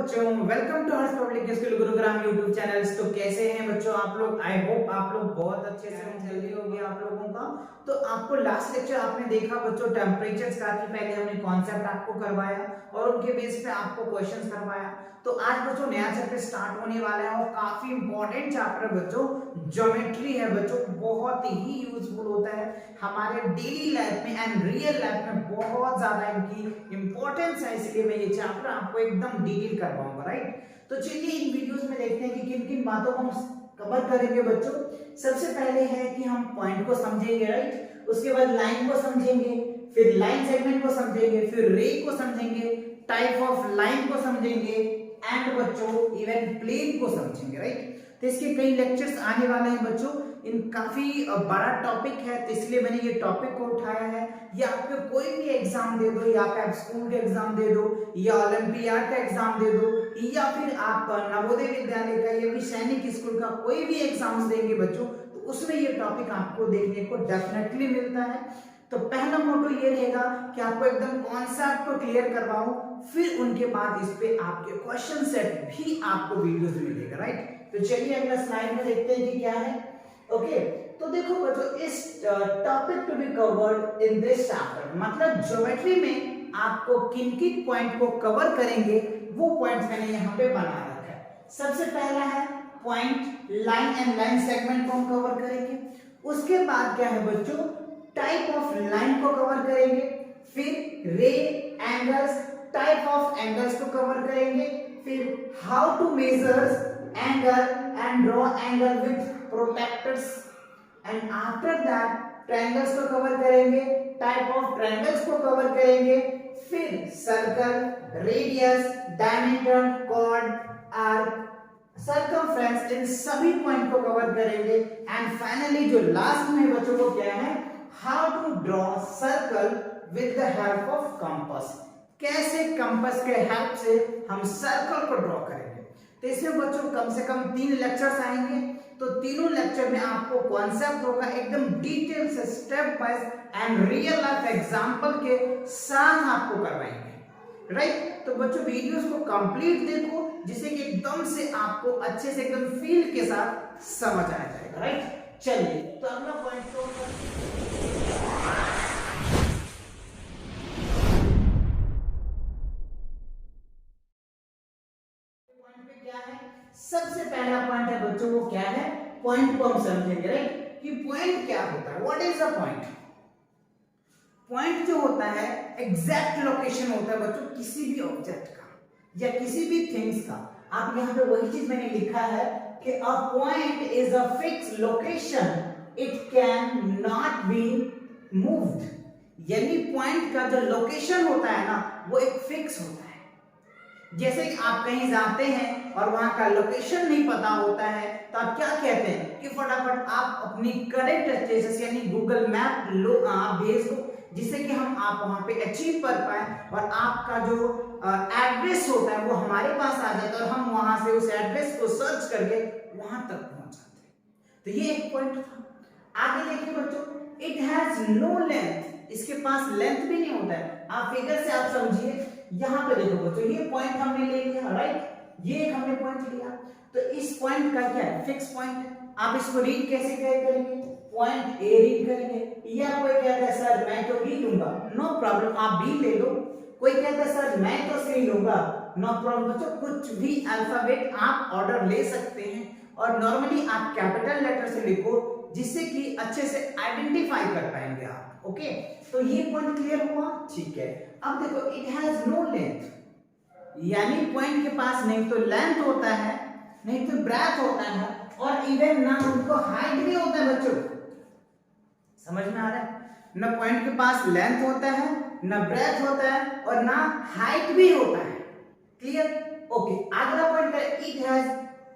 बच्चों, welcome to Harsh public school Gurugram YouTube channels. तो कैसे हैं बच्चों आप लोग? आई होप आप लोग बहुत अच्छे से जल्दी हो गया आप लोगों का। तो आपको लास्ट लेक्चर आपने देखा बच्चों टेम्परेचर्स का, कि पहले हमने कॉन्सेप्ट आपको करवाया और उनके बेस पे आपको क्वेश्चंस करवाया। तो आज बच्चों नया चैप्टर स्टार्ट होने वाला है और काफी इंपॉर्टेंट चैप्टर बच्चों ज्योमेट्री है बच्चों। बहुत ही यूजफुल होता है हमारे डेली लाइफ में एंड रियल लाइफ में, बहुत ज्यादा इनकी इंपॉर्टेंस है, इसलिए मैं ये चैप्टर आपको एकदम डिटेल करवाऊंगा। राइट, तो चलिए इन वीडियोस में देखते हैं कि किन किन बातों को हम कवर करेंगे बच्चों। सबसे पहले है कि हम पॉइंट को समझेंगे, राइट, उसके बाद लाइन को समझेंगे, फिर लाइन सेगमेंट को समझेंगे, फिर रे को समझेंगे, टाइप ऑफ लाइन को समझेंगे एंड बच्चों इवन प्लेन को समझेंगे। राइट, तो इसके कई लेक्चर्स आने वाले हैं बच्चों। इन काफी बड़ा टॉपिक है, तो इसलिए मैंने ये टॉपिक को उठाया है। ये आपको कोई भी एग्जाम दे दो, या आप स्कूल के एग्जाम दे दो, या ओलंपियाड का एग्जाम दे दो, या फिर आप नवोदय विद्यालय का या फिर सैनिक स्कूल का कोई भी एग्जाम्स देंगे बच्चों, तो उसमें ये टॉपिक आपको देखने को डेफिनेटली मिलता है। तो पहला मोटो ये रहेगा कि आपको एकदम कॉन्सेप्ट को क्लियर करवाऊं, फिर उनके बाद इस पे आपके क्वेश्चन सेट भी आपको वीडियोस में मिलेगा। राइट, तो चलिए अगला स्लाइड में देखते हैं कि क्या है। ओके, तो देखो बच्चों, इस topic to be covered in this chapter, मतलब ज्योमेट्री में आपको किन किन पॉइंट को कवर करेंगे वो पॉइंट्स मैंने यहाँ पे बना रखा है। सबसे पहला है point, line and line segment को हम कवर करेंगे। उसके बाद क्या है बच्चों, टाइप ऑफ लाइन को कवर करेंगे, फिर ray, angles, type of angles को कवर करेंगे, फिर how to measures angle and draw angle with protractors, and after that triangles को कवर करेंगे, टाइप ऑफ ट्रायंगल्स को कवर करेंगे, फिर circle, radius, diameter, chord, arc, circumference, इन सभी पॉइंट को कवर करेंगे। एंड फाइनली जो लास्ट में बच्चों को क्या है, how to draw circle with the help of compass, कैसे कंपास के हेल्प से हम सर्कल को ड्रॉ करेंगे। तो इसमें बच्चों कम से कम 3 लेक्चर्स आएंगे, तो तीनों लेक्चर में आपको कॉन्सेप्ट होगा एकदम डिटेल से, step by and real life example के साथ आपको करवाएंगे। राइट, तो बच्चों वीडियोस को कंप्लीट देखो, जिससे कि एकदम से आपको अच्छे से एकदम फील के साथ समझ आ जाएगा। राइट, चलिए तो अगला पॉइंट पे क्या है। सबसे पहला पॉइंट है बच्चों, वो क्या है, पॉइंट को हम समझेंगे। राइट, कि पॉइंट क्या होता है, what is a point. Point जो होता है एग्जैक्ट लोकेशन होता है बच्चों किसी भी ऑब्जेक्ट का या किसी भी थिंग्स का। आप यहाँ पे वही चीज मैंने लिखा है कि अ point is a fix location, it can not be moved. यानी पॉइंट का जो लोकेशन होता है ना, वो एक फिक्स होता है। जैसे कि आप कहीं जाते हैं और वहां का लोकेशन नहीं पता होता है, तो आप क्या कहते हैं कि फटाफट आप अपनी करेक्ट स्टेटस यानी गूगल मैप लो, आप भेज दो, जिससे कि हम आप वहां पे अचीव कर पाए और आपका जो एड्रेस होता है वो हमारे पास आ जाता है और हम वहां से उस एड्रेस को सर्च करके वहां तक पहुंच जाते हैं। तो ये एक पॉइंट था। आगे देखिए बच्चों, इट हैज नो लेंथ, इसके पास लेंथ भी नहीं होता है। आप फिगर से आप समझिए, यहाँ पे देखो बच्चों, ये पॉइंट हमने ले लिया। राइट, ये एक हमने पॉइंट लिया, तो इस पॉइंट का क्या है, फिक्स पॉइंट है। आप इसको रीड कैसे करेंगे, पॉइंट ए रीड करेंगे। या कोई कहता है सर मैं तो बी लूंगा, नो प्रॉब्लम, आप बी ले लो। कोई कहता है सर मैं तो सी लूंगा, नो प्रॉब्लम। बच्चों कुछ भी अल्फाबेट आप ऑर्डर ले सकते हैं, और नॉर्मली आप कैपिटल लेटर से लिखो, जिससे कि अच्छे से आइडेंटिफाई कर पाएंगे आप। ओके, तो ये पॉइंट क्लियर हुआ। ठीक है, अब देखो, इट हैज नो लेंथ, यानी पॉइंट के पास नहीं तो लेंथ होता है, नहीं तो ब्रेथ होता है, और इवन ना उनको हाइट भी होता है बच्चों। समझ में आ रहा है, ना पॉइंट के पास लेंथ होता है, ना ब्रेथ होता है, और ना हाइट भी होता है। क्लियर? ओके, अगला पॉइंट है, it has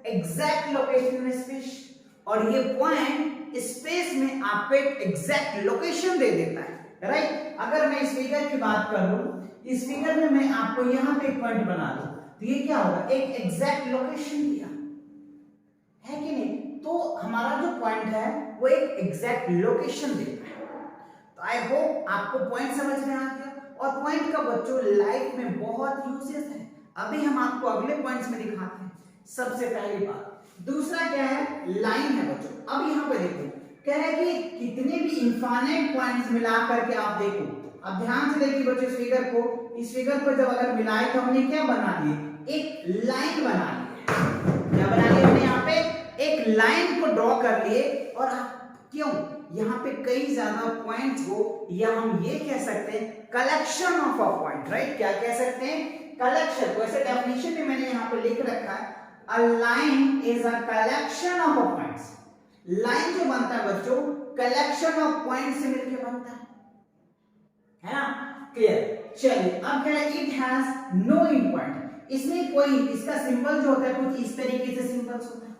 exact location in space, और ये पॉइंट स्पेस में आपको एक एग्जैक्ट लोकेशन दे देता है। राइट, अगर मैं इस फिगर की बात करूं, इस फिगर में मैं आपको यहां पे एक पॉइंट बना दूं, तो ये क्या होगा, एक एग्जैक्ट लोकेशन दिया है कि नहीं। तो हमारा जो पॉइंट है वो एक एग्जैक्ट लोकेशन देता है। तो आई होप आपको पॉइंट समझ में आ गया। और पॉइंट का बच्चों लाइफ में बहुत यूजेस है। अभी हम आपको अगले पॉइंट्स में दिखाते हैं। सबसे पहली बात, दूसरा क्या है, लाइन है बच्चों। अब यहाँ पे देखो, कह रहा है कि कितने भी इनफाइनाइट पॉइंट्स मिला करके आप देखो। अब ध्यान से देखिए बच्चों इस फिगर को, इस फिगर को जब अगर मिलाए तो हमने क्या बना लिए, एक लाइन बना ली। क्या बना लिया हमने यहाँ पे, एक लाइन को ड्रॉ कर लिए। और क्यों, यहाँ पे कई ज्यादा पॉइंट्स हो, या हम ये कह सकते हैं collection of a point, right. क्या कह सकते हैं, कलेक्शन। वैसे डेफिनेशन भी मैंने यहाँ पे लिख रखा है, a line is a collection of a points. Line जो बनता है बच्चों, कलेक्शन ऑफ पॉइंट से मिलकर बनता है ना, क्लियर। चलिए अब क्या है, it has no end point. इसमें कोई, इसका सिंबल जो होता है कुछ इस तरीके से सिंबल्स होता है।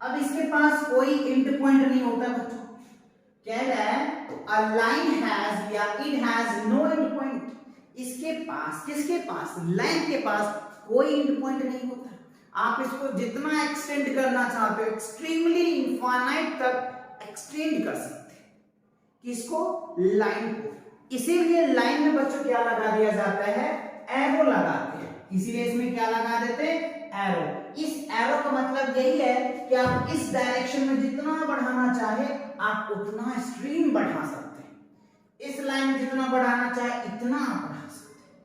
अब इसके पास कोई एंड पॉइंट नहीं होता बच्चों। कह रहा है अ लाइन हैज या it has no end point. इसके पास, किसके पास, लाइन के पास कोई एंड पॉइंट नहीं होता। आप इसको जितना एक्सटेंड करना चाहते हो, एक्सट्रीमली इनफाइनाइट तक एक्सटेंड कर सकते हैं किसको, लाइन को। इसीलिए लाइन में बच्चों क्या लगा दिया जाता है, एरो लगाते हैं। इसीलिए इसमें क्या लगा देते हैं, एरो। इस एरो का मतलब यही है कि आप इस डायरेक्शन में जितना बढ़ाना चाहे आप उतना स्ट्रीम बढ़ा सकते हैं। इस लाइन में जितना बढ़ाना चाहे इतना आप बढ़ा सकते हैं,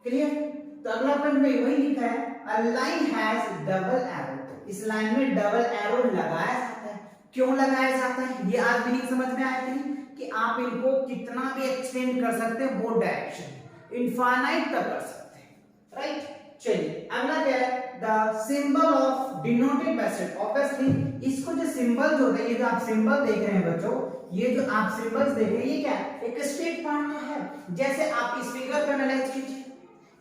क्लियर। तो अगला पॉइंट में वही लिखा है, a line has double arrow. इस लाइन में डबल एरो लगाया जाता है। क्यों लगाया जाता है, ये आज भी समझ में आया कि आप इनको कितना भी एक्सटेंड कर सकते हैं, वो डायरेक्शन इनफाइनाइट तक कर सकते हैं, राइट। चलिए अगला क्या है, the symbol of denoted by straight. Obviously इसको जो सिंबल्स होते हैं, ये जो आप सिंबल देख रहे हैं बच्चों, ये जो आप सिंबल्स देख रहे हैं, ये क्या है, एक स्ट्रेट पार्ट तो है। जैसे आप इस फिगर को एनालाइज कीजिए,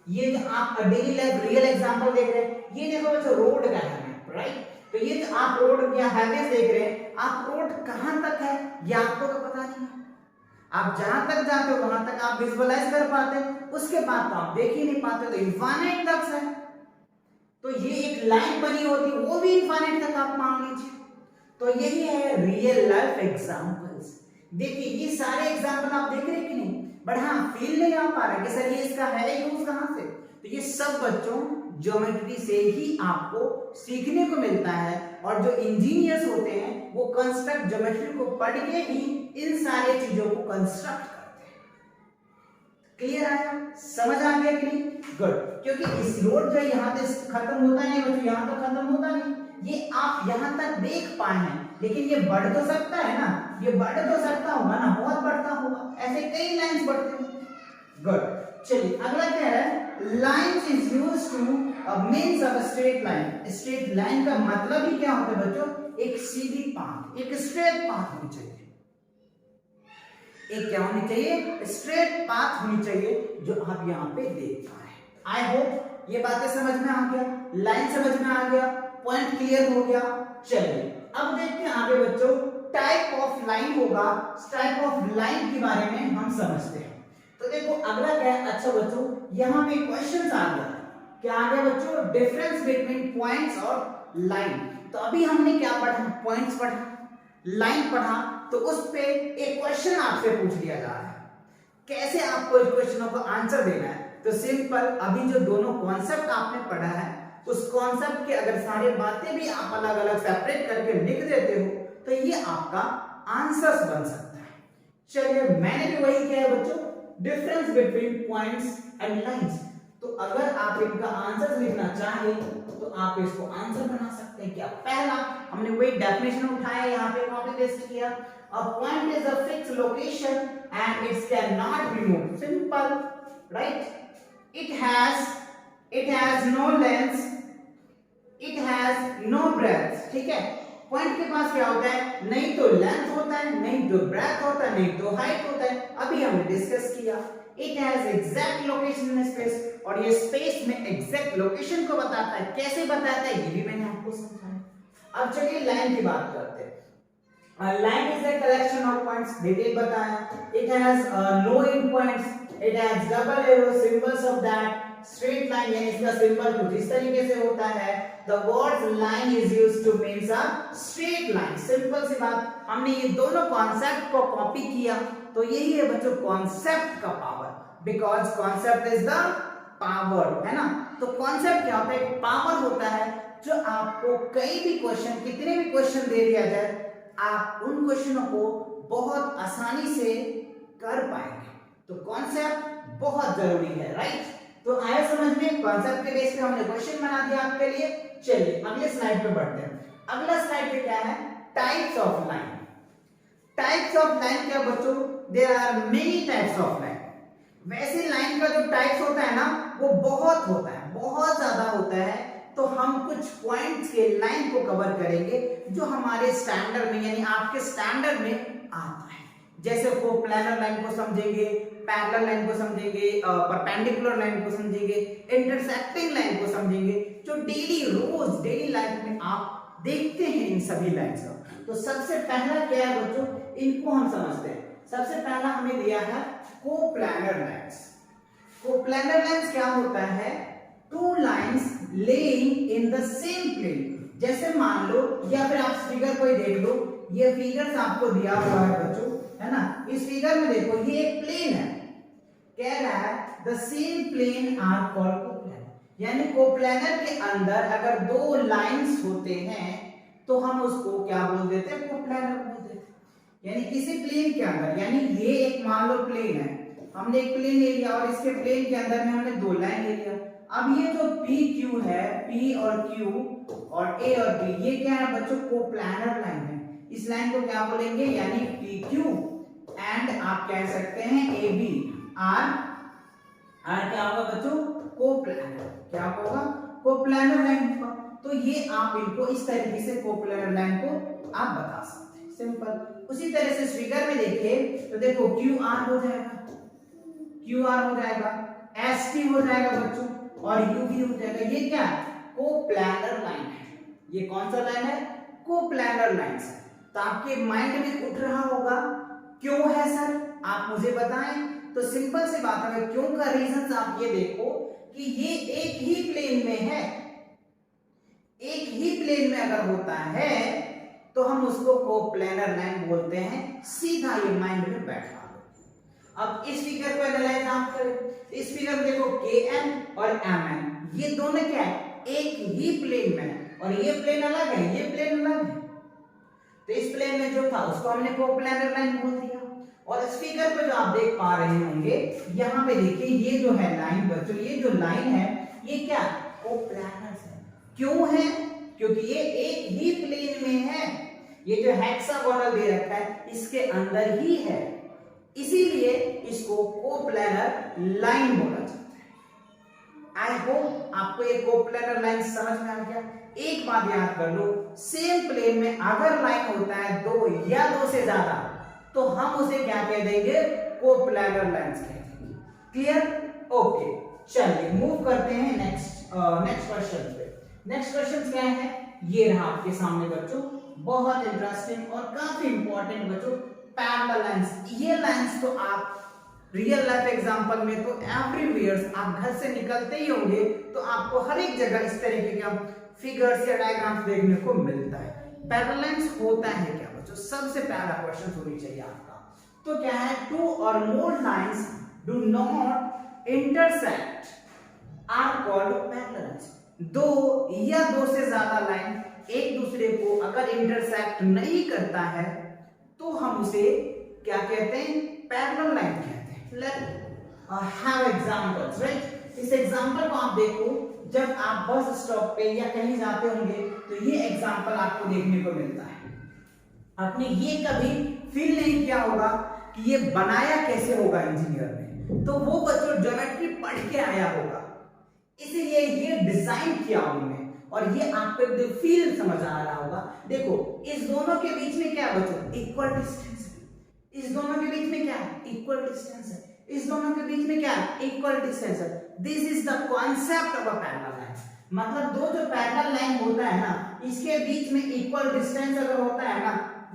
ये जो आप डेली लाइफ रियल एग्जांपल देख रहे हैं, ये देखो बच्चों रोड का है, राइट। तो ये जो आप रोड या हाईवे देख रहे हैं, आप रोड कहां तक है ये आपको तो पता नहीं है। आप जहां तक जाते हो वहां तक आप विजुअलाइज कर पाते हैं, उसके बाद तो आप देख ही नहीं पाते, तो इनफाइनाइट तक है। तो ये एक लाइन बनी होती है, वो भी इनफाइनाइट तक आप मान लीजिए। तो यही है रियल लाइफ एग्जांपल्स। देखिए ये सारे एग्जांपल आप देख रहे हैं कि नहीं, बट हाँ फील नहीं आ पा रहा कि सर ये इसका है यूज कहां से। तो ये सब बच्चों ज्योमेट्री से ही आपको सीखने को मिलता है। और जो इंजीनियर्स होते हैं वो कंस्ट्रक्ट ज्योमेट्री को पढ़ के ही इन सारे चीजों को कंस्ट्रक्ट करते हैं। क्लियर आया, समझ आ गया कि नहीं, गुड। क्योंकि इस रोड जो यहाँ से खत्म होता नहीं, बच्चों यहाँ तक खत्म होता नहीं, ये आप यहाँ तक देख पाए हैं, लेकिन ये बढ़ तो सकता है ना, ये बढ़ तो सकता होगा ना, बहुत बढ़ता होगा, ऐसे कई लाइंस बढ़ते हैं, गुड। चलिए अगला क्या है, lines is used two means of straight line. Straight line का मतलब ही क्या होता है बच्चों, एक सीधी पाथ, एक स्ट्रेट पाथ होनी चाहिए। एक क्या होनी चाहिए, स्ट्रेट पाथ होनी चाहिए, जो आप यहाँ पे देख पा रहे हैं। आई होप ये बातें समझ में आ गया, लाइन समझ में आ गया, पॉइंट क्लियर हो गया। चलिए अब देखते हैं आगे बच्चों, टाइप ऑफ लाइन होगा, टाइप ऑफ लाइन के बारे में हम समझते हैं। तो देखो अगला क्या है, अच्छा बच्चों यहाँ पे क्वेश्चन आ गया, क्या आ गया बच्चों, डिफरेंस बिटवीन पॉइंट्स और लाइन। तो अभी हमने क्या पढ़ा, पॉइंट्स पढ़ा, लाइन पढ़ा, तो उस पे एक क्वेश्चन आपसे पूछ लिया जा रहा है, कैसे आपको इस क्वेश्चनों को आंसर देना है। तो सिंपल, अभी जो दोनों कॉन्सेप्ट आपने पढ़ा है, उस कॉन्सेप्ट के अगर सारे बातें भी आप अलग अलग सेपरेट करके लिख देते हो, तो ये आपका आंसर्स बन सकता है। चलिए मैंने भी वही किया है बच्चों, difference between points and lines. तो अगर आप इनका आंसर लिखना चाहे तो आप इसको आंसर बना सकते हैं। क्या, पहला हमने वही डेफिनेशन उठाया, यहाँ पे कॉपी पेस्ट किया, अ point is a fixed location and it can not be moved. Simple, right. It has no length, it has no breath. ठीक है, पॉइंट के पास क्या होता है, नहीं तो लेंथ होता है, नहीं तो ब्रेथ होता है, नहीं तो हाइट होता है, अभी हमने डिस्कस किया। It has exact location in space, और ये स्पेस में एग्जैक्ट लोकेशन को बताता है। कैसे बताता है ये भी मैंने आपको समझाया। अब चलिए लाइन की बात करते हैं। Line is a collection of points, detail बताया। It has no end points, it has double arrow, symbols of that straight line, यानी इसका सिंबल कुछ इस तरीके से होता है। The word line is used to means a straight line। Simple सी बात, हमने ये दोनों कॉन्सेप्ट को कॉपी किया, तो यही है बच्चों कॉन्सेप्ट का power, because concept is the power, है ना। तो कॉन्सेप्ट क्या होता है, एक पावर होता है जो आपको कई भी क्वेश्चन, कितने भी क्वेश्चन दे दिया जाए, आप उन क्वेश्चनों को बहुत आसानी से कर पाएंगे। तो कॉन्सेप्ट बहुत जरूरी है, राइट। तो आया समझ में, कॉन्सेप्ट के बेस पे हमने क्वेश्चन बना दिया आपके लिए। चलिए अगले स्लाइड पे बढ़ते हैं। अगला स्लाइड पे क्या है, types of line. Types of line क्या बच्चों, there are many types of line. वैसे लाइन का जो टाइप्स होता है ना वो बहुत होता है, बहुत ज्यादा होता है। तो हम कुछ पॉइंट्स के लाइन को कवर करेंगे जो हमारे स्टैंडर्ड में, यानी आपके स्टैंडर्ड में आता है। जैसे कोप्लानर लाइन को समझेंगे, पैरेलल लाइन को समझेंगे, परपेंडिकुलर लाइन को समझेंगे, इंटरसेक्टिंग लाइन को समझेंगे, जो डेली रोज डेली लाइफ में आप देखते हैं इन सभी लाइंस का। तो सबसे पहला क्या है बच्चों, इनको हम समझते हैं। सबसे पहला हमें दिया है कोप्लानर लाइंस। कोप्लानर लाइंस क्या होता है, two lines lying in the same plane. जैसे मान लो, या फिर आप फिगर को ही देख लो, ये फिगर्स आपको दिया हुआ है बच्चों, है ना। इस फिगर में देखो ये एक प्लेन है, कह रहा है the same plane are called coplanar. यानी कोप्लानर के अंदर अगर दो लाइंस होते हैं तो हम उसको क्या बोल देते हैं, कोप्लानर बोल देते हैं। यानी किसी प्लेन के अंदर, यानी ये एक मान लो प्लेन है, हमने एक प्लेन ले लिया और इसके प्लेन के अंदर में हमने दो लाइन ले लिया। अब ये जो पी क्यू है, पी और क्यू और ए और बी, ये क्या है बच्चों, कोप्लानर लाइन है। इस लाइन को क्या बोलेंगे, यानी पी क्यू एंड आप कह सकते हैं ए बी आर। आर क्या होगा बच्चों, कोप्लानर। क्या होगा, कोप्लानर लाइन होगा। तो ये आप इनको इस तरीके से कोप्लानर लाइन को आप बता सकते हैं, सिंपल। उसी तरह से फिगर में देखिए तो देखो क्यू आर हो जाएगा, क्यू आर हो जाएगा, एस टी हो जाएगा बच्चों, और यू भी हो जाएगा। ये क्या है, कोप्लानर लाइन है। ये कौन सा लाइन है, कोप्लानर लाइन है। तो आपके माइंड में उठ रहा होगा क्यों है सर, आप मुझे बताएं। तो सिंपल सी बात है, क्यों का रीजन आप ये देखो कि ये एक ही प्लेन में है। एक ही प्लेन में अगर होता है तो हम उसको कोप्लानर लाइन बोलते हैं। सीधा ये माइंड में बैठा। अब इस फिगर को एनालाइज आप करें। इस फिगर में देखो KN और MN, ये दोनों क्या है, एक ही प्लेन में है, और ये प्लेन अलग है, ये प्लेन अलग है। तो इस प्लेन में जो था उसको हमने कोप्लानर लाइन बोल दिया। और इस फिगर पे जो आप देख पा रहे होंगे, यहाँ पे देखिए ये जो है लाइन बच्चों, ये जो लाइन है ये क्या, कोप्लानर है। क्यों है, क्योंकि ये एक ही प्लेन में है। ये जो हेक्सागोनल दे रखा है इसके अंदर ही है, इसीलिए इसको कोप्लानर लाइन बोला जाता है। आई होप आपको ये कोप्लानर लाइन समझ में आ गया। एक बात याद कर लो, सेम प्लेन में अगर लाइन होता है दो या दो से ज्यादा तो हम उसे क्या कह देंगे, कोप्लानर लाइंस कह देंगे। Clear, okay. चलिए मूव करते हैं नेक्स्ट क्वेश्चन पे। नेक्स्ट क्वेश्चन क्या है, ये रहा आपके सामने बच्चों, बहुत इंटरेस्टिंग और काफी इंपॉर्टेंट बच्चों, पैरेलल लाइंस। ये लाइंस तो आप रियल लाइफ एग्जांपल में तो एवरीवेयर आप घर से निकलते ही होंगे तो आपको हर एक जगह इस तरीके के फिगर्स या डायग्राम्स देखने को मिलता है। पैरेलल लाइंस होता है क्या बच्चों, सबसे पहला क्वेश्चन होनी चाहिए आपका। तो क्या है, two or more lines do not intersect are called parallel lines. दो या दो से ज्यादा लाइन एक दूसरे को अगर इंटरसेक्ट नहीं करता है तो हम उसे क्या कहते हैं, पैरेलल लाइन कहते हैं। Let have examples, right. इस एग्जांपल को आप देखो, जब आप बस स्टॉप पे या कहीं जाते होंगे तो ये एग्जांपल आपको देखने को मिलता है। आपने ये कभी फील नहीं किया होगा कि ये बनाया कैसे होगा इंजीनियर ने, तो वो बच्चों ज्योमेट्री पढ़ के आया होगा, इसीलिए ये डिजाइन किया उन्होंने, और ये आपको फील समझ आ रहा होगा। देखो इस दोनों के बीच में क्या है बच्चों, इक्वल डिस्टेंस है। इस दोनों के बीच में क्या है, इक्वल डिस्टेंस है। इस दोनों के बीच में क्या है, इक्वल डिस्टेंस है। This is the concept of a parallel line. मतलब दो जो पैरेलल लाइन होता है ना, इसके बीच में इक्वल डिस्टेंस अगर होता है ना,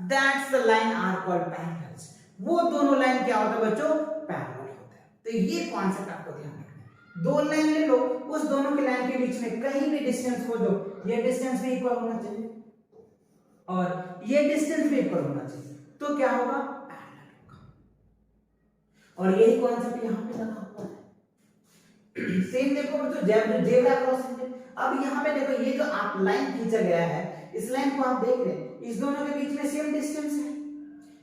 that's the line are called parallels. वो दोनों लाइन क्या होता है बच्चों, पैरेलल होता है। तो ये कॉन्सेप्ट आपको ध्यान रखना है। दो लाइन ले लो, उस दोनों की लाइन के बीच में कहीं भी डिस्टेंस हो जो, ये डिस्टेंस भी इक्वल होना चाहिए और ये डिस्टेंस भी इक्वल होना चाहिए, तो क्या होगा, पैरेलल होगा। और यही कॉन्सेप्ट यहां पे लगा हुआ है। सेम देखो बच्चों जेब्रा क्रॉसिंग है। अब यहाँ पे देखो ये जो आप लाइन खींचा गया है, इस लाइन को आप देख रहे हैं, इस दोनों के बीच में सेम डिस्टेंस है,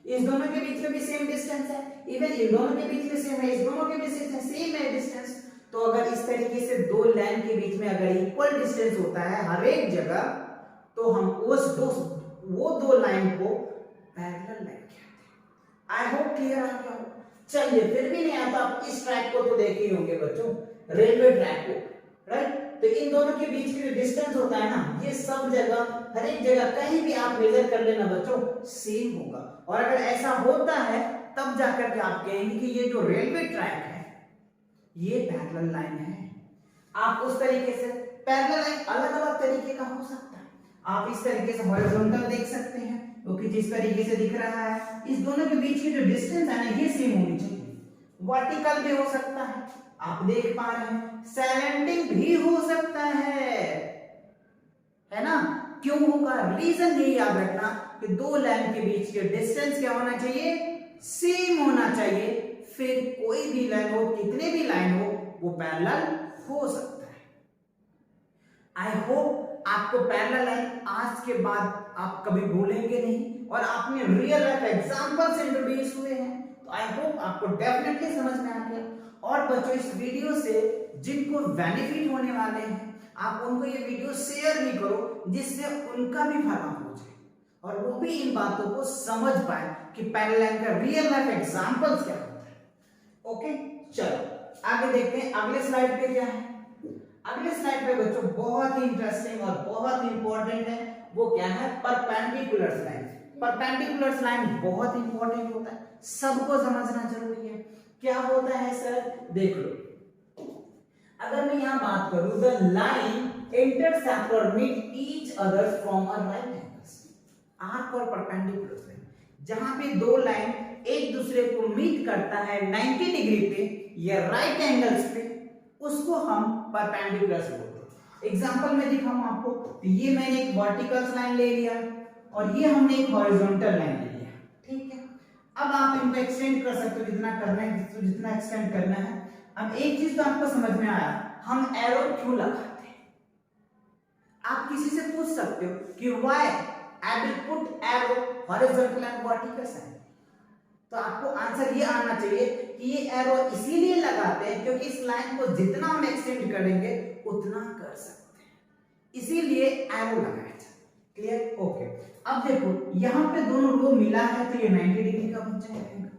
इस दोनों के बीच में भी सेम डिस्टेंस है, इवन इन दोनों के बीच में सेम है, इस दोनों के बीच में सेम है डिस्टेंस। तो अगर इस तरीके से दो लाइन के बीच में अगर इक्वल डिस्टेंस होता है हर एक जगह, तो हम वो दो लाइन को पैरेलल लाइन कहते हैं। आई होप क्लियर आ गया हो। चलिए, फिर भी नहीं आता, आप इस ट्रैक को तो देखे ही होंगे बच्चों, रेलवे ट्रैक को, राइट। तो इन दोनों के बीच में जो डिस्टेंस होता है ना, ये सब जगह, हर एक जगह कहीं भी आप मेजर कर लेना बच्चों, सेम होगा। और अगर ऐसा होता है तब जाकर के आप कहेंगे कि ये जो रेलवे ट्रैक है ये पैरेलल लाइन है। आप उस तरीके से पैरेलल लाइन अलग अलग तरीके का हो सकता है। आप इस तरीके से हॉरिजॉन्टल देख सकते हैं, क्योंकि जिस तरीके से दिख रहा है, इस दोनों के बीच की जो डिस्टेंस है ना, ये सेम होनी चाहिए। वर्टिकल भी हो सकता है, आप देख पा रहे हैं, सैलेंटिंग भी हो सकता है ना। क्यों होगा? रीजन ये याद रखना कि दो लाइन के बीच के डिस्टेंस क्या होना चाहिए? सेम होना चाहिए। फिर कोई भी लाइन हो, कितने भी लाइन हो, वो पैरेलल हो सकता है। आई होप आपको पैरेलल लाइन आज के बाद आप कभी भूलेंगे नहीं, और आपने रियल लाइफ एग्जांपल्स इंट्रोड्यूस हुए हैं, तो आई होप आपको डेफिनेटली समझ में आ गया। और बच्चों, इस वीडियो से जिनको बेनिफिट होने वाले हैं, आप उनको ये वीडियो शेयर भी करो, जिससे उनका भी फायदा हो जाए और वो भी इन बातों को समझ पाए कि पैरेलल लाइन का रियल लाइफ एग्जांपल्स क्या होता है। ओके, चलो आगे देखते हैं। अगले स्लाइड पे क्या है? अगले स्लाइड पे बच्चों बहुत ही इंटरेस्टिंग और बहुत ही इंपॉर्टेंट है। वो क्या है? Perpendicular line. परपेंडिकुलर लाइन बहुत इंपॉर्टेंट होता है, सबको समझना जरूरी है। क्या होता है सर? देख लो, अगर मैं यहां बात करूं, द लाइन इंटरसेक्ट और meet each other from a right angles. Arc और परपेंडिकुलर लाइन, जहां पे दो लाइन एक दूसरे को मीट करता है 90 डिग्री पे या राइट एंगल्स पे, उसको हम परपेंडिकुलर बोलते हैं। एग्जांपल में दिखाऊं आपको, तो ये मैंने एक वर्टिकल लाइन ले लिया और ये हमने एक हॉरिजॉन्टल लाइन ले लिया, ठीक है। अब आप इनको एक्सटेंड कर सकते हो, जितना करना है, जितना एक्सटेंड करना है। अब एक चीज तो आपको समझ में आया, हम एरो क्यों लगाते हैं। आप किसी से पूछ सकते हो कि why I will put arrow horizontal and vertical side, तो आपको आंसर ये आना चाहिए कि ये एरो इसीलिए लगाते हैं क्योंकि इस लाइन को जितना हम एक्सटेंड करेंगे उतना कर सकते हैं, इसीलिए एरो लगाया जाता है। क्लियर? ओके। अब देखो, यहाँ पे दोनों रो मिला है तो ये 90 डिग्री का बन जाएगा।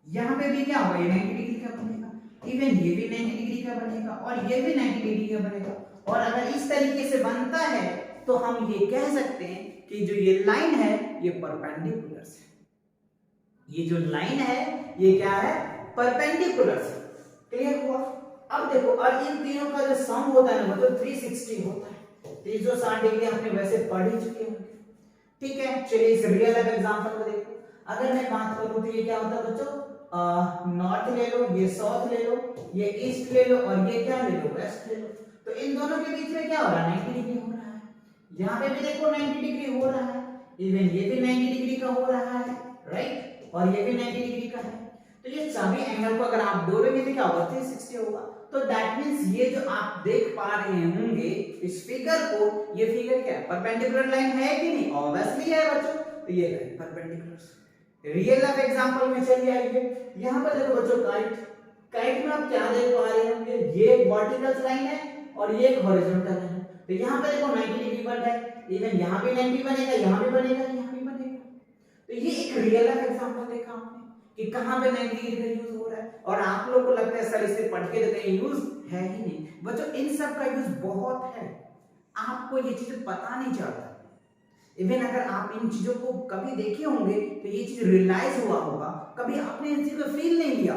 यहाँ पे भी क्या होगा? ये 90 डिग्री का बनेगा, इवन ये भी 90 डिग्री का बनेगा और ये भी 90 डिग्री का बनेगा। और अगर इस तरीके से बनता है तो हम ये कह सकते हैं कि जो ये लाइन है ये परपेंडिकुलर है। ये जो लाइन है ये क्या है? परपेंडिकुलर है। क्लियर हुआ? अब देखो, और इन तीनों का जो सम होता है ना मतलब 360 होता है। 360 डिग्री आपने वैसे पढ़ ही चुके होंगे, ठीक है। चलिए इस रियल लाइफ एग्जांपल को देखो। अगर मैं बात करूं तो ये क्या होता है बच्चों? नॉर्थ ले लो, ये साउथ ले लो, ये ईस्ट ले लो और ये क्या ले लो? वेस्ट ले लो। तो इन दोनों के बीच में क्या हो रहा है? 90 डिग्री हो रहा है। यहाँ पे भी देखो 90 डिग्री हो रहा है, इवन ये भी 90 डिग्री का हो रहा है, राइट, और ये भी 90 डिग्री का है। तो ये सभी एंगल को अगर आप जोड़ेंगे तो क्या होगा? 360 होगा। तो दैट मींस ये जो आप देख पा रहे होंगे इस फिगर को, ये फिगर क्या है? परपेंडिकुलर लाइन है कि नहीं? ऑब्वियसली है बच्चों। तो ये line perpendicular. Real life example में चलिए आइए, यहां पर देखो बच्चों, काइट में आप क्या देख पा रहे होंगे? ये एक वर्टिकल लाइन है और ये एक हॉरिजॉन्टल लाइन है। तो यहां पे देखो 90 डिग्री बन रहा है, इवन यहां भी 90 बनेगा, यहां भी बनेगा, यहां भी बनेगा। तो ये एक रियल लाइफ एग्जांपल देखा आपने कि कहां पे 90 डिग्री का यूज हो रहा है। और आप लोगों को लगता है सर इसे पढ़ के तो कहीं यूज है ही नहीं। बच्चों, इन सब का यूज बहुत है, आपको ये चीज पता नहीं चलता। इवन अगर आप इन चीजों को कभी देखे होंगे तो ये चीज रियलाइज हुआ होगा, कभी आपने इस चीज को फील नहीं किया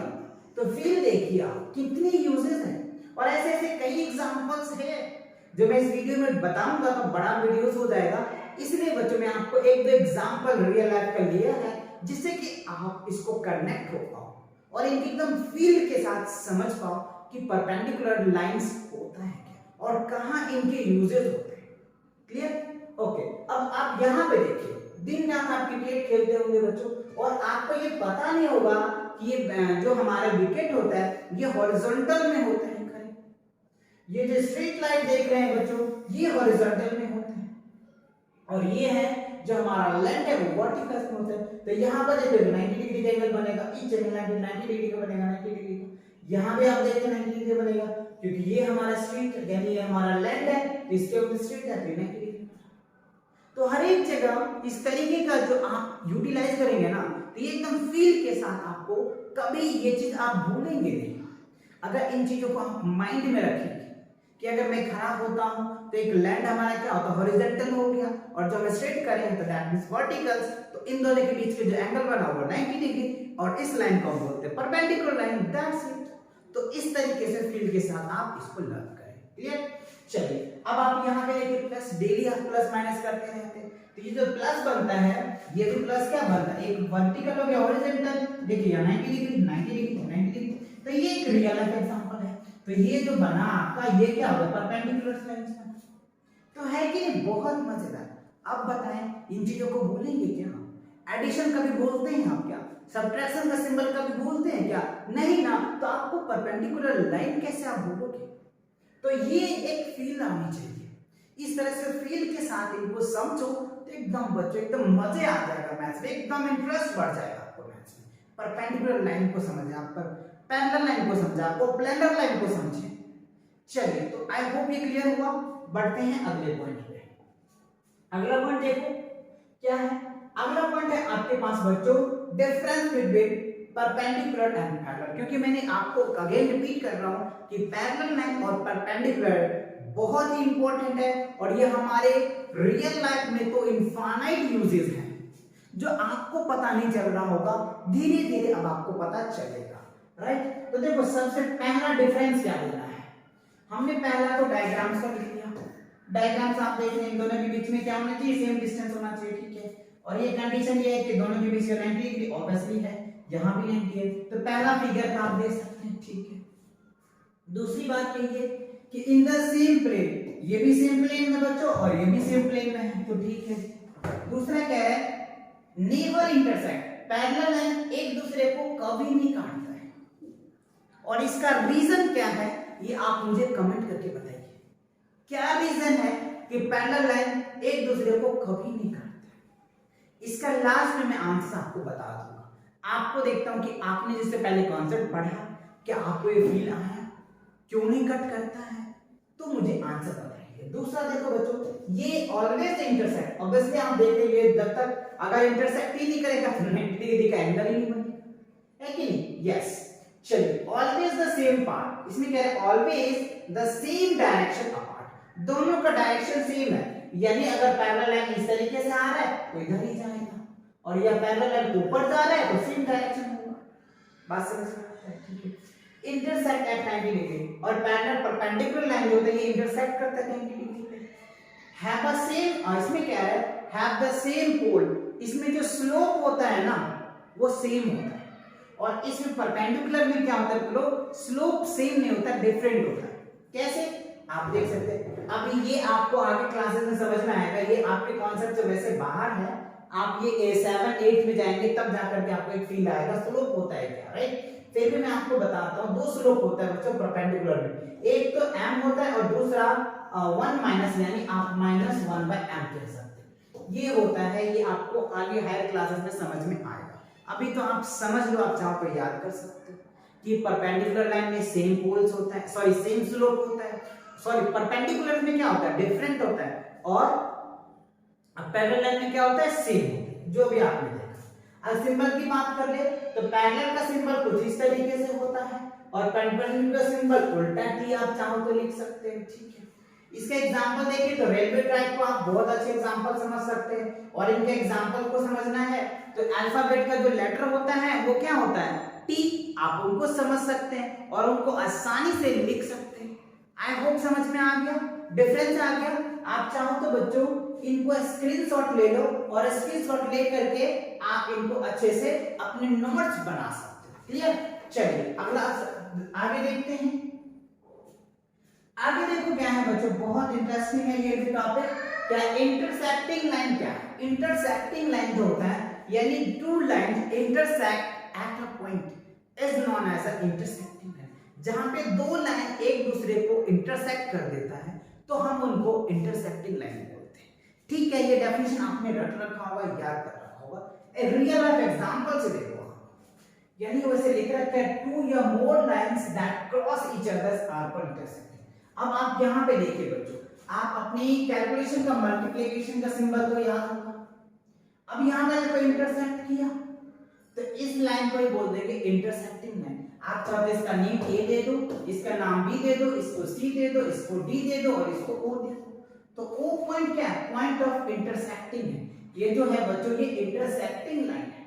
तो फील देखिए आप कितने यूजेस हैं। और ऐसे ऐसे कई एग्जांपल्स हैं जो मैं इस वीडियो में बताऊंगा तो बड़ा वीडियोस हो जाएगा, इसलिए बच्चों मैं आपको एक दो एग्जांपल रियल लाइफ का लिया है जिससे कि आप इसको कनेक्ट हो पाओ और इनकी एकदम फील के साथ समझ पाओ कि परपेंडिकुलर लाइंस होता है क्या और कहां इनके यूजेस होते हैं। क्लियर? ओके। अब आप यहाँ पे देखिए, दिन रात आप क्रिकेट खेलते होंगे बच्चों, और आपको ये पता नहीं होगा कि ये जो हमारा विकेट होता है ये हॉरिजॉन्टल में होता है, ये जो स्ट्रेट लाइन देख रहे हैं बच्चों, ये हॉरिजॉन्टल में होते हैं, और ये है जो हमारा लेंथ है वो वर्टिकल में होता है। तो यहाँ पर देखो 90 डिग्री का एंगल बनेगा, ईच एंगल 90 डिग्री का बनेगा, 90 डिग्री का। यहाँ पे आप देखते हैं 90 डिग्री बनेगा, क्योंकि ये हमारा स्ट्रेट यानी ये हमारा लेंथ है, तो इसके ऊपर स्ट्रेट जाती है 90 डिग्री। तो हर एक जगह इस तरीके का जो आप यूटिलाइज करेंगे ना, तो ये एकदम फील के साथ आपको कभी ये चीज आप भूलेंगे नहीं। अगर इन चीजों को आप माइंड में रखेंगे कि अगर मैं खड़ा होता हूं तो एक लैंड हमारा क्या होता है, हॉरिजॉन्टल हो गया, और जब हम स्ट्रेट करेंगे तो दैट मींस वर्टिकल। तो इन दोनों के बीच के जो एंगल बना हुआ 90 डिग्री, और इस लाइन को हम बोलते हैं परपेंडिकुलर लाइन, दैट्स इट। तो इस तरीके से फील के साथ आप इसको लर्न करें। क्लियर? चलिए अब आप यहाँ पे देखिए प्लस, डेली आप प्लस माइनस करते रहते हैं, तो ये जो प्लस बनता है, ये जो प्लस क्या बनता है, एक वर्टिकल हो गया, हॉरिजॉन्टल, देखिए 90 डिग्री 90 डिग्री 90 डिग्री। तो ये एक रियल लाइफ एग्जांपल है। तो ये जो बना आपका, ये क्या होगा, परपेंडिकुलर लाइन। तो है कि नहीं, बहुत मजेदार। अब बताएं इन चीजों को भूलेंगे क्या? एडिशन कभी बोलते हैं आप क्या? सब्ट्रैक्शन का सिंबल कभी बोलते हैं क्या? नहीं ना। तो आपको परपेंडिकुलर लाइन कैसे आप भूलोगे? तो ये एक फील आनी चाहिए। इस तरह से फील के साथ इनको समझो तो एकदम बच्चों एकदम मजे आ जाएगा मैथ्स में, एकदम इंटरेस्ट बढ़ जाएगा आपको मैथ्स में। परपेंडिकुलर लाइन को समझे, आप पर पैरेलल लाइन को समझे, आपको प्लेनर लाइन को समझे। चलिए तो आई होप ये क्लियर हुआ। बढ़ते हैं अगले पॉइंट पे। अगला पॉइंट देखो क्या है। अगला पॉइंट है आपके पास बच्चों difference between perpendicular and parallel. क्योंकि मैंने आपको अगेन रिपीट कर रहा हूं कि पैरेलल लाइन और परपेंडिकुलर बहुत ही इंपॉर्टेंट है, और ये हमारे रियल लाइफ में तो इनफाइनाइट यूजेस हैं जो आपको पता नहीं चल रहा होगा, धीरे धीरे अब आपको पता चलेगा। राइट? तो देखो सबसे पहला डिफरेंस क्या लेना है, हमने पहला तो डायग्राम्स का लिख लिया। डायग्राम्स आप देख रहे हैं, इन दोनों के बीच में क्या होना चाहिए, सेम डिस्टेंस होना चाहिए। ठीक है, और ये कंडीशन ये है कि दोनों के बीच का 90 डिग्री ऑब्वियसली है, यहाँ भी 90 है। तो पहला फिगर का आप देख सकते हैं। ठीक है, दूसरी बात कहिए कि इन द सेम प्लेन, ये भी सेम प्लेन में बच्चों और ये भी सेम प्लेन में है, तो ठीक है। दूसरा क्या है, नेवर इंटरसेक्ट, पैरेलल लाइन एक दूसरे को कभी नहीं काटता है, और इसका रीजन क्या है ये आप मुझे कमेंट करके बताइए। क्या रीजन है कि पैरेलल लाइन एक दूसरे को कभी नहीं काटता है? इसका लास्ट में मैं आंसर आपको बता दूंगा। आपको देखता हूं कि आपने जिससे पहले कॉन्सेप्ट पढ़ा, क्या आपको ये फील आया क्यों नहीं कट करता है, तो मुझे आंसर बताइए। दूसरा देखो बच्चों, ये ऑलवेज इंटरसेक्ट, ऑब्वियसली आप देखेंगे जब तक अगर इंटरसेक्ट ही नहीं करेगा तो 90 डिग्री का एंगल ही नहीं बनेगा, है कि नहीं? यस। चलिए ऑलवेज द सेम पार्ट, इसमें क्या है, always the same direction apart, दोनों का डायरेक्शन सेम है। यानी अगर पैरेलल लाइन इस तरीके से आ रहा है तो इधर ही जाएगा, और यह पैरेलल लाइन ऊपर जा रहा है तो सेम डायरेक्शन होगा। बात समझ में? ठीक है। इंटरसेक्ट एट 90 डिग्री, और पैरेलल परपेंडिकुलर लाइन जो होता है ये इंटरसेक्ट करता है 90 डिग्री पे। हैव द सेम, इसमें क्या है, हैव द सेम पोल, इसमें जो स्लोप होता है ना वो सेम होता है, और इसमें परपेंडिकुलर में क्या होता है, स्लोप सेम नहीं होता, डिफरेंट होता है। कैसे आप देख सकते हैं, अभी ये आपको आगे क्लासेस में समझ में आएगा, ये आपके कॉन्सेप्ट से वैसे बाहर है। आप ये 7 8 में जाएंगे तब जाकर के आपको एक फील आएगा स्लोप होता है क्या। राइट? फिर भी मैं आपको बताता हूं, दो स्लोप होता है बच्चों परपेंडिकुलर में, एक तो m होता है और दूसरा 1 माइनस, यानी आप -1/m कह सकते हैं। ये होता है, ये आपको आगे हायर क्लासेस में समझ में आएगा। अभी तो आप समझ लो, आप चाहो तो याद कर सकते हो कि परपेंडिकुलर लाइन में सेम पोल्स होता है, सॉरी सेम स्लोप होता है, सॉरी परपेंडिकुलर में क्या होता है, डिफरेंट होता है, और पैरेलल लाइन में क्या होता है, सेम होता है, जो भी आपने देखा। अब सिंबल की बात कर ले तो पैरेलल का सिंबल कुछ इस तरीके से होता है, और परपेंडिकुलर का सिंबल उल्टा टी आप चाहो तो लिख सकते हैं। ठीक है, इसका एग्जांपल देखिए तो रेलवे ट्रैक को आप बहुत अच्छे एग्जांपल समझ सकते हैं, और इनके एग्जांपल को समझना है तो अल्फाबेट का जो लेटर होता है वो क्या होता है, टी, आप उनको समझ सकते हैं और उनको आसानी से लिख सकते हैं। आई होप समझ में आ गया, डिफरेंस आ गया। आप चाहो तो बच्चों इनको स्क्रीनशॉट ले लो, और स्क्रीनशॉट ले करके आप इनको अच्छे से अपने नोट्स बना सकते हो। क्लियर? चलिए अगला आगे देखते हैं। आगे देखो क्या है बच्चों, बहुत इंटरेस्टिंग है ये भी टॉपिक। क्या इंटरसेक्टिंग लाइन, क्या इंटरसेक्टिंग लाइन जो होता है, यानी two lines intersect at a point is known as a intersecting line. जहां पे दो लाइन एक दूसरे को इंटरसेक्ट कर देता है तो हम उनको इंटरसेक्टिंग लाइन बोलते हैं। ठीक है, ये डेफिनेशन आपने रट रखा होगा, याद कर रखा होगा। ए रियल लाइफ एग्जांपल से देखो, यानी वैसे लिख रखा है टू या more lines that cross each others are पर इंटरसेक्टिंग। अब आप यहां पे देखिए बच्चों, आप अपनी कैलकुलेशन का मल्टीप्लिकेशन का सिंबल तो याद होगा। अब यहां पे कोई इंटरसेक्ट किया तो इस लाइन को ही बोल देंगे इंटरसेक्टिंग लाइन। आप चाहते इसका नेम ए दे दो, इसका नाम बी दे दो, इसको सी दे दो, इसको डी दे दो और इसको ओ दे दो। तो ओ पॉइंट क्या है? पॉइंट ऑफ इंटरसेक्टिंग है। ये जो है बच्चों ये इंटरसेक्टिंग लाइन है,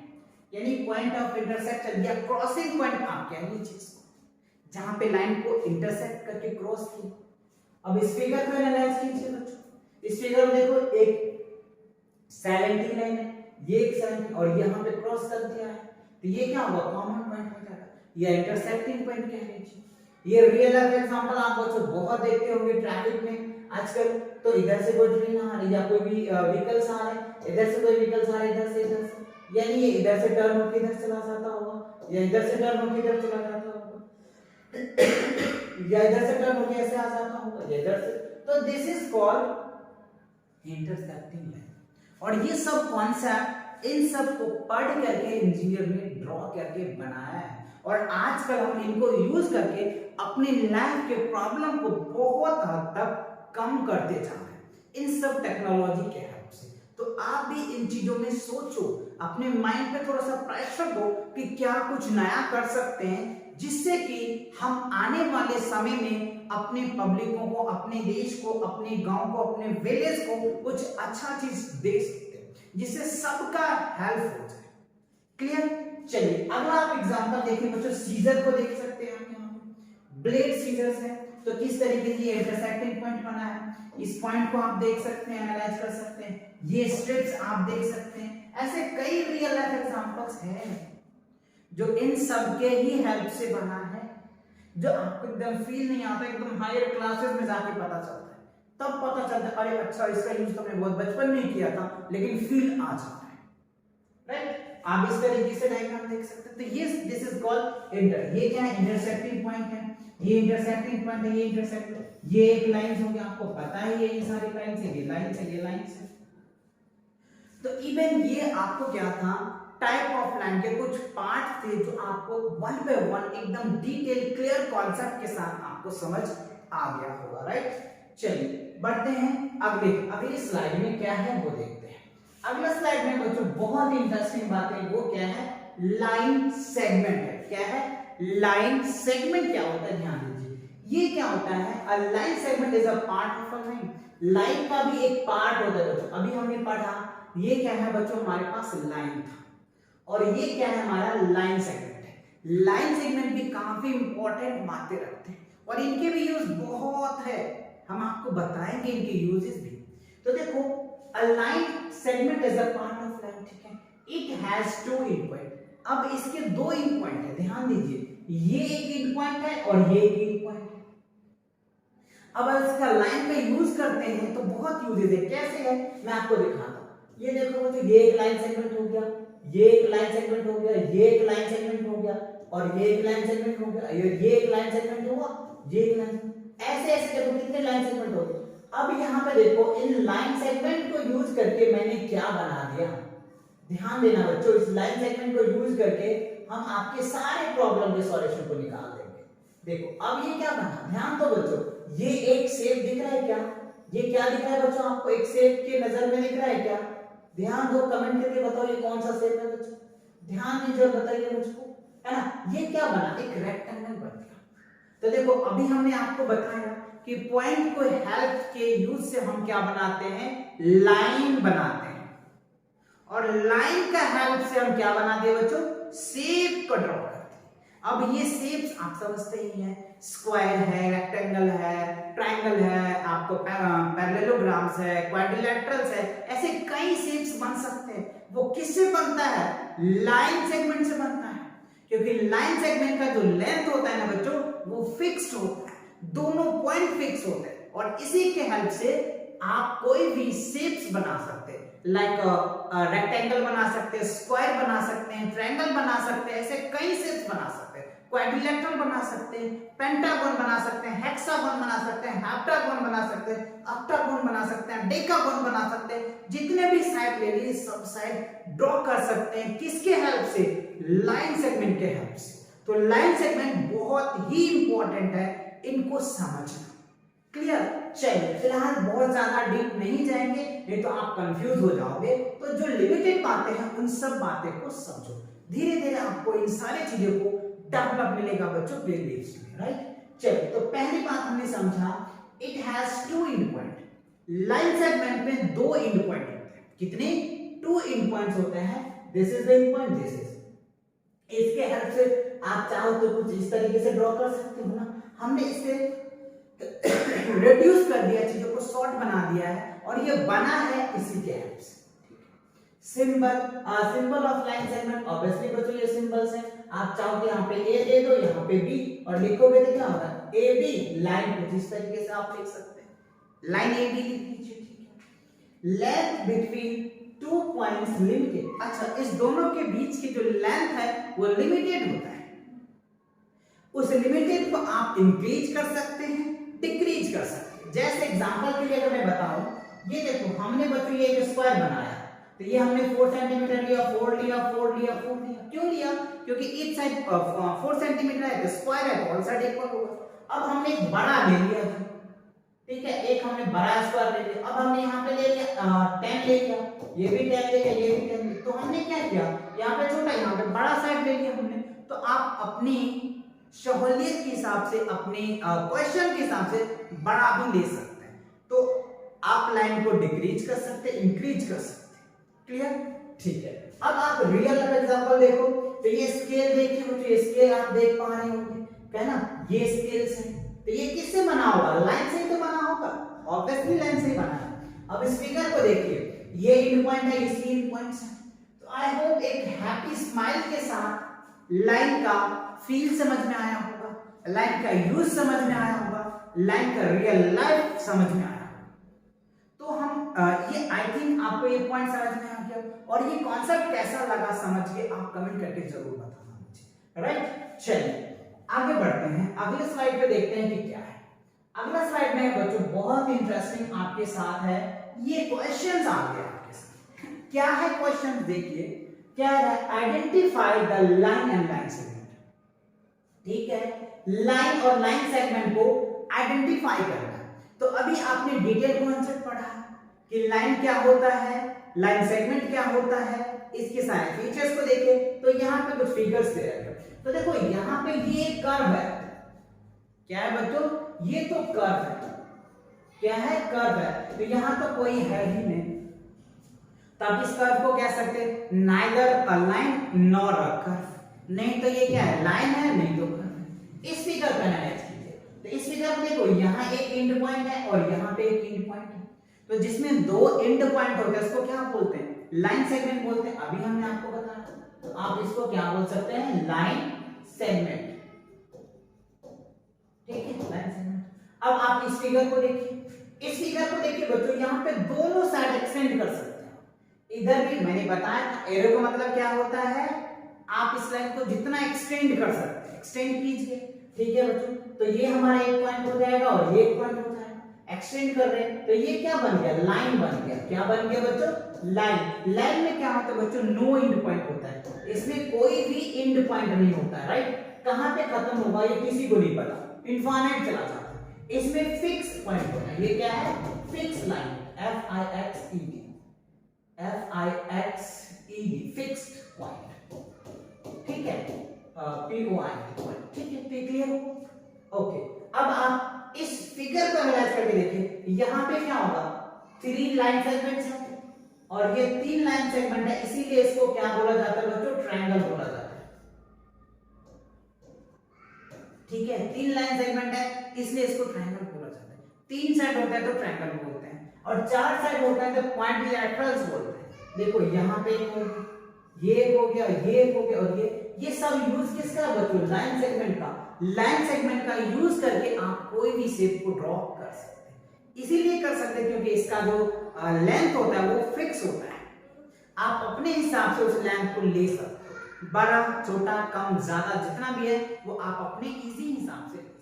यानी पॉइंट ऑफ इंटरसेक्शन या क्रॉसिंग पॉइंट आप कह लीजिए इसको, जहां पे लाइन को इंटरसेक्ट करके क्रॉस किया। अब इस फिगर को एनालाइज कीजिए बच्चों। इस फिगर में देखो एक सैलेंटिंग लाइन है, ये एक सैलेंटिंग और यहां पे क्रॉस कर दिया है, तो ये क्या होगा? कॉमन पॉइंट हो जाएगा या इंटरसेक्टिंग पॉइंट कह लीजिए। ये रियल लाइफ एग्जांपल आप बच्चों बहुत देखते होंगे ट्रैफिक में आजकल। तो इधर से कोई ट्रेन आ रही या कोई भी व्हीकल्स आ रहे, इधर से कोई व्हीकल्स आ रहे, इधर से, यानी ये इधर से टर्न होकर इधर चला जाता होगा या इधर से टर्न होकर इधर चला जाता होगा या इधर से टर्न होकर ऐसे आ जाता होगा या इधर से। तो this is called intersecting line. और ये सब कॉन्सेप्ट इन सब को पढ़ करके इंजीनियर ने ड्रॉ करके बनाया है और आजकल हम इनको यूज करके अपनी लाइफ के प्रॉब्लम को बहुत हद तक कम करते जा रहे हैं इन सब टेक्नोलॉजी के हेल्प से। तो आप भी इन चीजों में सोचो, अपने माइंड पे थोड़ा सा प्रेशर दो कि क्या कुछ नया कर सकते हैं जिससे कि हम आने वाले समय में अपने पब्लिकों को, अपने देश को, अपने गांव को, अपने विलेज को कुछ अच्छा चीज दे सकते हैं जिससे सबका हेल्प हो जाए। क्लियर? चलिए अगला आप एग्जांपल देखिए बच्चों, सीजर को देख सकते हैं आप यहाँ पे। ब्लेड सीजर्स है तो किस तरीके से ये इंटरसेक्टिंग पॉइंट बना है, इस पॉइंट को आप देख सकते हैं, एनालाइज कर सकते हैं। ये स्ट्रिप्स आप देख सकते हैं। ऐसे कई रियल लाइफ एग्जांपल्स हैं जो इन सब के ही हेल्प से बना है, जो आपको एकदम फील नहीं आता, एकदम हायर क्लासेस में जाके पता चलता है, तब पता चलता है अरे अच्छा इसका यूज तो मैंने बहुत बचपन में किया था, लेकिन फील आ जाता है। राइट? आप इस तरीके से डायग्राम देख सकते हैं। तो ये दिस इज कॉल्ड इंटर। ये क्या है? इंटरसेक्टिंग पॉइंट है। ये इंटरसेक्टिंग पॉइंट है, ये इंटरसेक्ट, ये एक लाइन हो गया, आपको पता है ये सारी लाइन से, ये लाइन से, ये लाइन से। तो इवन ये आपको क्या था, टाइप ऑफ लाइन के कुछ पार्ट थे जो आपको वन बाय वन एकदम डिटेल क्लियर कॉन्सेप्ट के साथ आपको समझ आ गया होगा। राइट? चलिए बढ़ते हैं अगली स्लाइड में क्या है वो देखते हैं। अगला स्लाइड में बच्चों बहुत ही इंटरेस्टिंग बात है, वो क्या है? लाइन सेगमेंट है। क्या है? लाइन सेगमेंट क्या होता है ध्यान दीजिए। ये क्या होता है? A line segment is a part of a line. Line का भी एक पार्ट होता है बच्चों। अभी हमने पढ़ा ये क्या है बच्चों, हमारे पास लाइन था और ये क्या है हमारा लाइन सेगमेंट है। लाइन सेगमेंट भी काफी इंपॉर्टेंट बातें रखते हैं और इनके भी यूज बहुत है, हम आपको बताएंगे इनके यूजेस भी। तो देखो a line segment is a part of line, ठीक है। It has two end point. अब इसके दो एंड पॉइंट है, ध्यान दीजिए, ये एक एंड पॉइंट है और ये एक एंड पॉइंट है। अब इसका लाइन का यूज करते हैं तो बहुत यूजेस है। कैसे है मैं आपको दिखाता हूं। ये देखो बच्चों, ये एक लाइन सेगमेंट हो गया, ये एक लाइन सेगमेंट हो गया, ये एक लाइन सेगमेंट हो गया और ये एक लाइन सेगमेंट हो गया, ये एक लाइन सेगमेंट हुआ, ये एक लाइन, ऐसे ऐसे देखो कितने लाइन सेगमेंट हो गए। अब यहाँ पे देखो इन लाइन सेगमेंट को यूज करके मैंने क्या बना दिया, ध्यान देना बच्चों, इस लाइन सेगमेंट को यूज करके हम आपके सारे प्रॉब्लम के सॉल्यूशन को निकाल देंगे। देखो अब ये क्या बना, ध्यान दो बच्चों, ये एक शेप दिख रहा है क्या? ये क्या दिख रहा है बच्चों आपको? एक शेप के नजर में दिख रहा है क्या? ध्यान दो, कमेंट करके बताओ ये कौन सा शेप है बच्चों, ध्यान दीजिए और बताइए मुझको, है ना। ये क्या बना? एक रेक्टेंगल बन गया। तो देखो अभी हमने आपको बताया कि पॉइंट को हेल्प के यूज से हम क्या बनाते हैं? लाइन बनाते हैं। और लाइन का हेल्प से हम क्या बनाते हैं बच्चों? शेप को ड्रॉ करते हैं। अब ये शेप्स आप समझते ही हैं, स्क्वायर है, रेक्टेंगल है, ट्रायंगल है, आपको पैरेललोग्राम्स है, क्वाड्रिलेटरल्स है, ऐसे कई शेप्स बन सकते हैं। वो किससे बनता है? लाइन सेगमेंट से बनता है, क्योंकि लाइन सेगमेंट का जो लेंथ होता है ना बच्चों वो फिक्स्ड होता है, दोनों पॉइंट फिक्स होते हैं और इसी के हेल्प से आप कोई भी शेप्स बना सकते हैं, लाइक रेक्टेंगल बना सकते हैं, स्क्वायर बना सकते हैं, ट्रायंगल बना सकते हैं, ऐसे कई शेप्स बना सकते हैं। क्वाड्रिलेटरल बना सकते हैं, पेंटागन बना सकते हैं, हेक्सागन बना सकते हैं, हेप्टागन बना सकते हैं, ऑक्टागन बना सकते हैं, डेकागन बना सकते हैं। जितने भी साइड ले लीजिए सब साइड ड्रॉ कर सकते हैं किसके हेल्प से? लाइन सेगमेंट के हेल्प से। तो लाइन सेगमेंट बहुत ही इंपॉर्टेंट है, इनको समझना। क्लियर? चलिए फिलहाल बहुत ज्यादा डीप नहीं जाएंगे, नहीं तो आप कंफ्यूज हो जाओगे। तो जो लिमिटेड बातें हैं उन सब बातें को समझो, धीरे धीरे आपको इन सारी चीजों को डेवलप मिलेगा बच्चों प्लेलिस्ट में, राइट? चलिए तो पहली बात हमने समझा, it has two end point. Line segment में दो एंड पॉइंट होते हैं। कितने? 2 एंड पॉइंट्स होते हैं। This is the end point, this is. इसके हेल्प से आप चाहो तो कुछ इस तरीके से ड्रॉ कर सकते हो ना। हमने इसे रिड्यूस कर दिया, चीजों को शॉर्ट बना दिया है, और ये बना है इसी के हेल्प से। Symbol of line segment, obviously बच्चों ये सिंबल्स हैं। आप चाहो तो यहाँ पे ए दे दो, यहाँ पे बी, और लिखोगे तो क्या होगा? ए बी लाइन, कुछ इस तरीके से आप लिख सकते हैं। लाइन ए बी लिख लीजिए, ठीक है। Length between 2 points limited. अच्छा, इस दोनों के बीच की जो लेंथ है वो लिमिटेड होता है। उस लिमिटेड को आप इंक्रीज कर सकते हैं, डिक्रीज कर सकते हैं। जैसे एग्जांपल के लिए अगर मैं बताऊं, ये देखो हमने बच्चों ये जो स्क्वायर बनाया, तो ये हमने 4 सेंटीमीटर लिया, 4 लिया, 4 लिया, 4 लिया। क्यों लिया? क्योंकि ईच साइड 4 सेंटीमीटर है तो स्क्वायर है तो ऑल साइड इक्वल होगा। अब हमने एक बड़ा ले लिया, ठीक है, एक हमने बड़ा स्क्वायर ले लिया। अब हमने यहाँ पे ले लिया 10 ले लिया, ये भी 10 ले लिया, ये भी 10 ले लिया। तो हमने क्या किया, यहाँ पे छोटा, यहाँ पे बड़ा साइड ले लिया हमने। तो आप अपनी सहूलियत के हिसाब से, अपने क्वेश्चन के हिसाब से बड़ा भी ले सकते हैं। तो आप लाइन को डिक्रीज कर सकते हैं, इंक्रीज कर सकते हैं। क्लियर? ठीक है। अब आप रियल एग्जांपल देखो, तो ये स्केल देखिए बच्चों, ये स्केल आप देख पा रहे होंगे, है ना? ये स्केल्स हैं, तो ये किससे बना होगा? लाइन से ही तो बना होगा, ऑब्वियसली लाइन से ही बना है। अब इस फिगर को देखिए, ये एंड पॉइंट है, इसकी एंड पॉइंट्स है। तो आई होप एक हैप्पी स्माइल के साथ लाइन का फील समझ में आया होगा, लाइन का यूज समझ में आया होगा, लाइन का रियल लाइफ समझ में आया होगा। तो हम ये आई थिंक आपको ये पॉइंट समझ में आ गया, और ये कॉन्सेप्ट कैसा लगा समझ के आप कमेंट करके जरूर बताना मुझे, राइट? चलिए आगे बढ़ते हैं, अगले स्लाइड पे देखते हैं कि क्या है। अगला स्लाइड में बच्चों बहुत इंटरेस्टिंग आपके साथ है, ये क्वेश्चंस आ गए आपके साथ। क्या है क्वेश्चन? देखिए क्या है, identify the line and line segment. ठीक है, लाइन और लाइन सेगमेंट को आइडेंटिफाई करना। तो अभी आपने डिटेल कॉन्सेप्ट पढ़ा कि लाइन क्या होता है, लाइन सेगमेंट क्या होता है, इसके सारे फीचर्स को देखे। तो यहाँ पे कुछ फिगर्स दे रखे हैं, तो देखो यहाँ पे ये कर्व है, क्या है बच्चों? ये तो कर्व है, क्या है? कर्व है। तो यहाँ तो कोई है ही नहीं, तब इस कर्व को कह सकते हैं neither a line nor a curve. नहीं तो ये क्या है? लाइन है, नहीं तो कर्व है। इस फिगर का एनालाइज कीजिए, तो इस फिगर में देखो यहाँ एक एंड पॉइंट है और यहाँ पे एक एंड पॉइंट है। तो जिसमें दो एंड पॉइंट होते हैं उसको क्या बोलते हैं? लाइन सेगमेंट बोलते हैं। अभी हमने आपको बताया, तो आप इसको क्या बोल सकते हैं? Line segment. ठीक है, लाइन सेगमेंट। अब आप इस फिगर को देखिए, इस फिगर को देखिए बच्चों, यहाँ पे दोनों साइड एक्सटेंड कर सकते हैं। इधर भी मैंने बताया था, एरो का मतलब क्या होता है? आप इस लाइन को जितना एक्सटेंड कर सकते हैं एक्सटेंड कीजिए। ठीक है बच्चों, तो ये हमारा एक पॉइंट हो जाएगा और ये एक पॉइंट हो जाएगा। एक्सटेंड कर रहे हैं तो ये क्या बन गया? लाइन बन गया। क्या बन गया बच्चों? लाइन। लाइन में क्या होता है बच्चों? नो एंड पॉइंट होता है, इसमें कोई भी एंड पॉइंट नहीं होता है, राइट? कहां पे खत्म होगा ये किसी को नहीं पता, इनफाइनाइट चला जाता है। इसमें फिक्स पॉइंट होता है, ये क्या है? Fix line, FIXED, FIXED, fixed point. ठीक है, POINT, ठीक है, क्लियर हो? ओके, अब आप इस फिगर को एनालाइज करके देखिए, यहां पे क्या होगा? 3 लाइन सेगमेंट्स हैं और ये 3 लाइन सेगमेंट है, इसीलिए इसको क्या बोला जाता है बच्चों? ट्रायंगल बोला जाता है। ठीक है, 3 लाइन सेगमेंट है इसलिए इसको ट्रायंगल बोला जाता है। 3 साइड होता है तो ट्रायंगल बोलते हैं, और 4 साइड होता है तो क्वाड्रिलेटरल्स बोलते हैं। देखो यहाँ पे एक हो गया, ये एक हो गया, ये एक हो गया, और ये सब यूज किसका है बच्चों? लाइन सेगमेंट का। लाइन सेगमेंट का यूज करके आप कोई भी शेप को ड्रॉ कर सकते हैं। इसीलिए कर सकते हैं क्योंकि इसका जो लेंथ होता है वो फिक्स होता है, आप अपने हिसाब से उस लेंथ को ले सकते हो। बड़ा छोटा कम ज्यादा जितना भी है वो आप अपने इजी हिसाब से